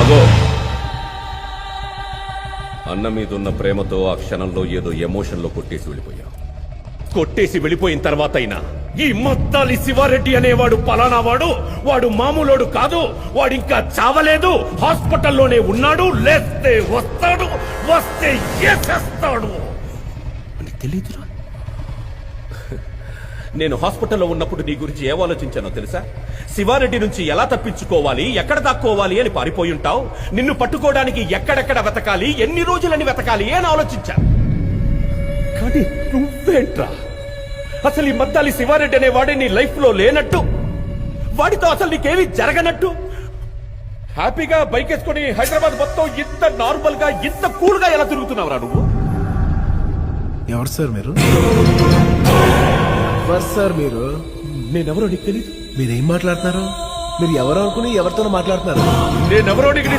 ఆగో. అన్న మీదున్న ప్రేమతో ఆ క్షణంలో ఏదో ఎమోషన్లో కొట్టేసి వెళ్ళిపోయావు. కొట్టేసి వెళ్ళిపోయిన తర్వాత అయినా ఈ మద్దాలి శివారెడ్డి అనేవాడు పలానా వాడు మామూలోడు కాదు, వాడింకా చావలేదు, హాస్పిటల్లోనే ఉన్నాడు, లేస్తే వస్తాడు, వస్తే ఏసేస్తాడు అని తెలీదురా. నేను హాస్పిటల్లో ఉన్నప్పుడు నీ గురించి ఏం ఆలోచించానో తెలుసా? శివారెడ్డి నుంచి ఎలా తప్పించుకోవాలి, ఎక్కడ దాక్కోవాలి అని పారిపోయి ఉంటావు. నిన్ను పట్టుకోవడానికి ఎక్కడెక్కడ వెతకాలి, ఎన్ని రోజులని వెతకాలి అని ఆలోచించా. కానీ నువ్వేంట్రా, అసలు ఈ మద్దాలి శివారెడ్డి అనే వాడే నీ లైఫ్ లో లేనట్టు, వాడితో అసలు నీకేమీ జరగనట్టు హ్యాపీగా బైక్ వేసుకుని హైదరాబాద్ మొత్తం ఇంత నార్మల్ గా ఇంత కూల్ గా ఎలా తిరుగుతున్నావురా నువ్వు? ఎవరు సార్ మీరు? ఎవరు సార్ మీరు? నేనెవరో నీకు తెలీదు. మీరేం మాట్లాడుతున్నారు? మీరు ఎవరు అనుకుని ఎవరితో మాట్లాడుతున్నారు? నేనెవరో నీకు